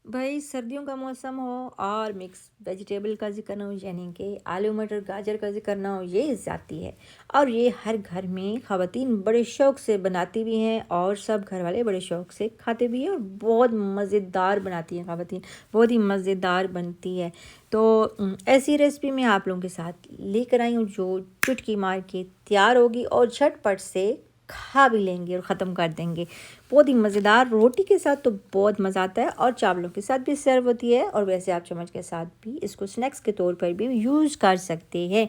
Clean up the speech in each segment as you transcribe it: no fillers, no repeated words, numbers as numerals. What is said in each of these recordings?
भाई सर्दियों का मौसम हो और मिक्स वेजिटेबल का ज़िक्र ना हो, यानी कि आलू मटर गाजर का ज़िक्र ना हो, ये जाती है। और ये हर घर में ख़वातीन बड़े शौक़ से बनाती भी हैं और सब घर वाले बड़े शौक़ से खाते भी हैं और बहुत मज़ेदार बनाती हैं ख़वातीन। बहुत ही मज़ेदार बनती है। तो ऐसी रेसिपी मैं आप लोगों के साथ लेकर आई हूँ जो चुटकी मार के तैयार होगी और झटपट से खा भी लेंगे और ख़त्म कर देंगे। बहुत ही मज़ेदार, रोटी के साथ तो बहुत मज़ा आता है और चावलों के साथ भी सर्व होती है, और वैसे आप चम्मच के साथ भी इसको स्नैक्स के तौर पर भी यूज़ कर सकते हैं।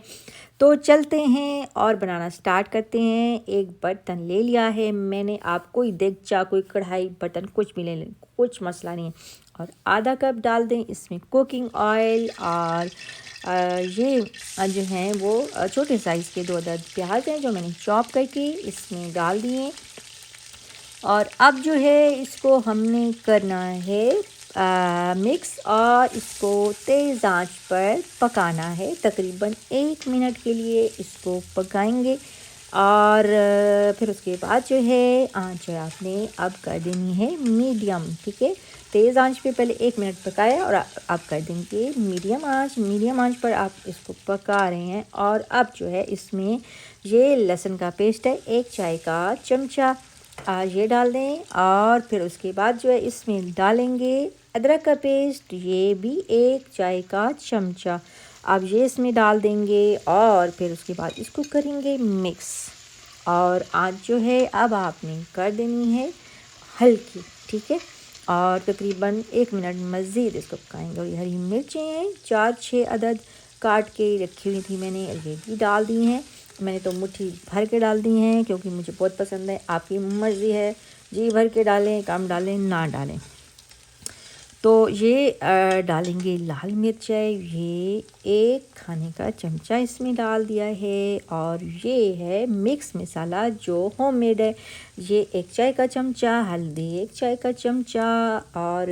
तो चलते हैं और बनाना स्टार्ट करते हैं। एक बर्तन ले लिया है मैंने, आप कोई देगचा कोई कढ़ाई बर्तन कुछ भी ले लें, कुछ मसला नहीं है। और आधा कप डाल दें इसमें कुकिंग ऑयल, और ये जो हैं वो छोटे साइज़ के 2 अदद प्याज हैं जो मैंने चॉप करके इसमें डाल दिए। और अब जो है इसको हमने करना है मिक्स, और इसको तेज़ आंच पर पकाना है। तकरीबन 1 मिनट के लिए इसको पकाएंगे। और फिर उसके बाद जो है आंच आपने अब कर देनी है मीडियम। ठीक है, तेज़ आंच पे पहले 1 मिनट पकाया और अब कर देंगे मीडियम आंच। मीडियम आंच पर आप इसको पका रहे हैं। और अब जो है इसमें ये लहसुन का पेस्ट है 1 चाय का चमचा, ये डाल दें। और फिर उसके बाद जो है इसमें डालेंगे अदरक का पेस्ट, ये भी 1 चाय का चमचा। अब ये इसमें डाल देंगे और फिर उसके बाद इसको करेंगे मिक्स। और आँच जो है अब आपने कर देनी है हल्की। ठीक है, और तकरीबन 1 मिनट मज़ीद इसको पकाएंगे। और ये हरी मिर्चें हैं 4-6 अदद काट के रखी हुई थी मैंने, ये भी डाल दी हैं। मैंने तो मुट्ठी भर के डाल दी हैं क्योंकि मुझे बहुत पसंद है। आपकी मर्ज़ी है, जी भर के डालें, कम डालें, ना डालें। तो ये डालेंगे लाल मिर्च है, ये 1 खाने का चमचा इसमें डाल दिया है। और ये है मिक्स मसाला जो होममेड है, ये 1 चाय का चमचा, हल्दी 1 चाय का चमचा, और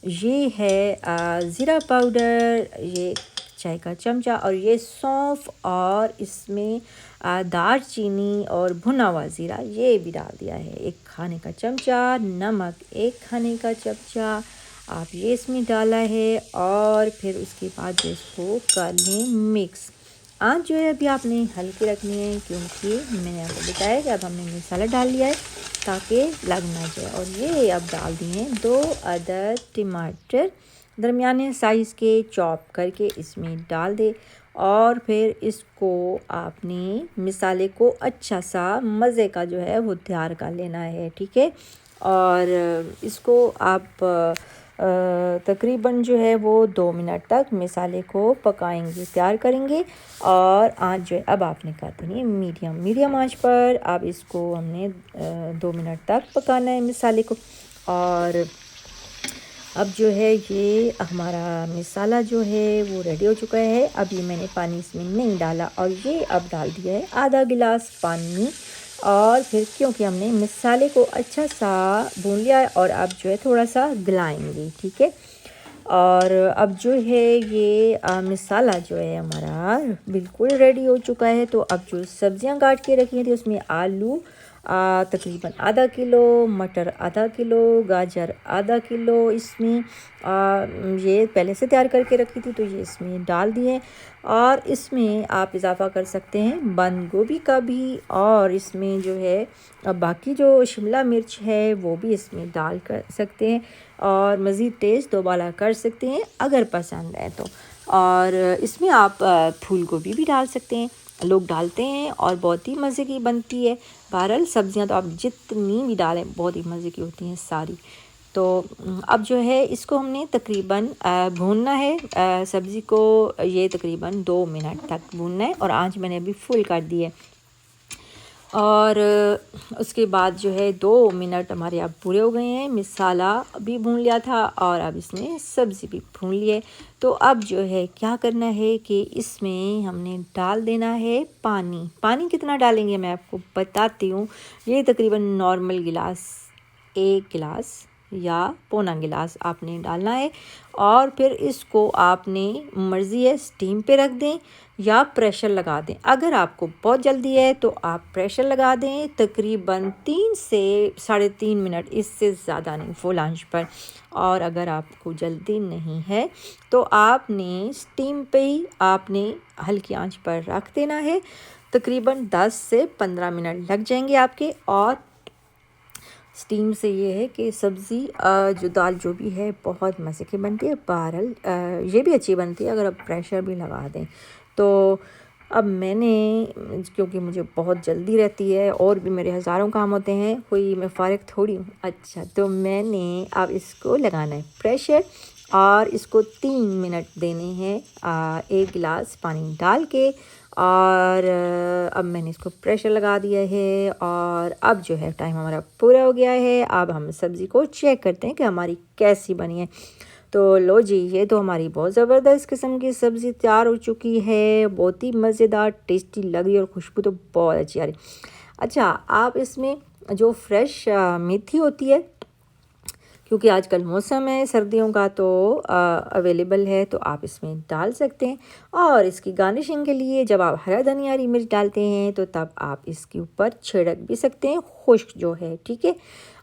ये है ज़ीरा पाउडर, ये 1 चाय का चमचा, और ये सौंफ, और इसमें दालचीनी और भुना हुआ ज़ीरा ये भी डाल दिया है 1 खाने का चमचा। नमक 1 खाने का चमचा आप ये इसमें डाला है। और फिर उसके बाद जो इसको कर लें मिक्स। आँच जो है अभी आपने हल्की रखनी है क्योंकि मैंने आपको बताया कि अब हमने मसाला डाल लिया है ताकि लग ना जाए। और ये अब डाल दिए हैं 2 अदद टमाटर दरमियाने साइज़ के चॉप करके इसमें डाल दे। और फिर इसको आपने मसाले को अच्छा सा मज़े का जो है वो तैयार कर लेना है। ठीक है, और इसको आप तकरीबन जो है वो 2 मिनट तक मसाले को पकाएंगे, तैयार करेंगे। और आँच जो है अब आपने कर देनी है मीडियम आँच पर। अब इसको हमने 2 मिनट तक पकाना है मसाले को। और अब जो है ये हमारा मसाला जो है वो रेडी हो चुका है। अब ये मैंने पानी इसमें नहीं डाला, और ये अब डाल दिया है आधा गिलास पानी। और फिर क्योंकि हमने मसाले को अच्छा सा भून लिया है, और अब जो है थोड़ा सा गलाएंगे। ठीक है, और अब जो है ये मसाला जो है हमारा बिल्कुल रेडी हो चुका है। तो अब जो सब्जियां काट के रखी थी उसमें आलू तकरीबन आधा किलो, मटर आधा किलो, गाजर आधा किलो इसमें ये पहले से तैयार करके रखी थी तो ये इसमें डाल दिए। और इसमें आप इजाफ़ा कर सकते हैं बंद गोभी का भी, और इसमें जो है बाकी जो शिमला मिर्च है वो भी इसमें डाल कर सकते हैं, और मज़ीद टेस्ट दोबारा कर सकते हैं अगर पसंद है तो। और इसमें आप फूल गोभी भी डाल सकते हैं, लोग डालते हैं और बहुत ही मज़े की बनती है। बहरहाल सब्जियां तो आप जितनी भी डालें बहुत ही मज़े की होती हैं सारी। तो अब जो है इसको हमने तकरीबन भूनना है सब्ज़ी को, ये तकरीबन 2 मिनट तक भूनना है। और आँच मैंने अभी फुल कर दी है। और उसके बाद जो है 2 मिनट हमारे अब पूरे हो गए हैं। मसाला भी भून लिया था और अब इसमें सब्ज़ी भी भून ली है। तो अब जो है क्या करना है कि इसमें हमने डाल देना है पानी। पानी कितना डालेंगे मैं आपको बताती हूँ। ये तकरीबन नॉर्मल गिलास, 1 गिलास या पौना गिलास आपने डालना है। और फिर इसको आपने मर्ज़ी है स्टीम पे रख दें या प्रेशर लगा दें। अगर आपको बहुत जल्दी है तो आप प्रेशर लगा दें, तकरीबन 3 से 3.5 मिनट, इससे ज़्यादा नहीं, फुल आंच पर। और अगर आपको जल्दी नहीं है तो आपने स्टीम पे ही आपने हल्की आंच पर रख देना है। तकरीबन 10 से 15 मिनट लग जाएंगे आपके। और स्टीम से ये है कि सब्ज़ी जो दाल जो भी है बहुत मज़े की बनती है। बहरहाल ये भी अच्छी बनती है अगर आप प्रेशर भी लगा दें तो। अब मैंने, क्योंकि मुझे बहुत जल्दी रहती है और भी मेरे हज़ारों काम होते हैं, कोई मैं फ़ारिग थोड़ी हूँ। अच्छा, तो मैंने अब इसको लगाना है प्रेशर और इसको 3 मिनट देने हैं 1 गिलास पानी डाल के। और अब मैंने इसको प्रेशर लगा दिया है और अब जो है टाइम हमारा पूरा हो गया है। अब हम सब्ज़ी को चेक करते हैं कि हमारी कैसी बनी है। तो लो जी, ये तो हमारी बहुत ज़बरदस्त किस्म की सब्ज़ी तैयार हो चुकी है। बहुत ही मज़ेदार, टेस्टी लग रही है और खुशबू तो बहुत अच्छी आ रही। अच्छा, आप इसमें जो फ्रेश मेथी होती है, क्योंकि आजकल मौसम है सर्दियों का तो अवेलेबल है, तो आप इसमें डाल सकते हैं। और इसकी गार्निशिंग के लिए जब आप हरा धनिया हरी मिर्च डालते हैं तो तब आप इसके ऊपर छिड़क भी सकते हैं, खुश्क जो है, ठीक है।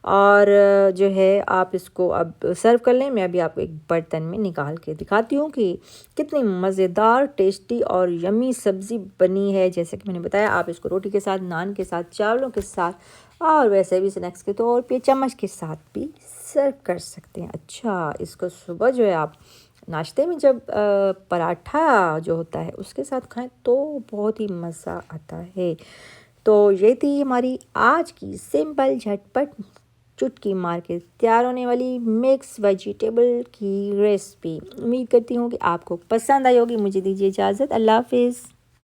और जो है आप इसको अब सर्व कर लें। मैं अभी आपको एक बर्तन में निकाल के दिखाती हूँ कि कितनी मज़ेदार, टेस्टी और यमी सब्ज़ी बनी है। जैसे कि मैंने बताया, आप इसको रोटी के साथ, नान के साथ, चावलों के साथ और वैसे भी स्नैक्स के तौर पे चम्मच के साथ भी सर्व कर सकते हैं। अच्छा, इसको सुबह जो है आप नाश्ते में जब पराठा जो होता है उसके साथ खाएं तो बहुत ही मज़ा आता है। तो ये थी हमारी आज की सिंपल झटपट चुटकी मार के तैयार होने वाली मिक्स वेजिटेबल की रेसिपी। उम्मीद करती हूँ कि आपको पसंद आई होगी। मुझे दीजिए इजाज़त। अल्लाह हाफिज़।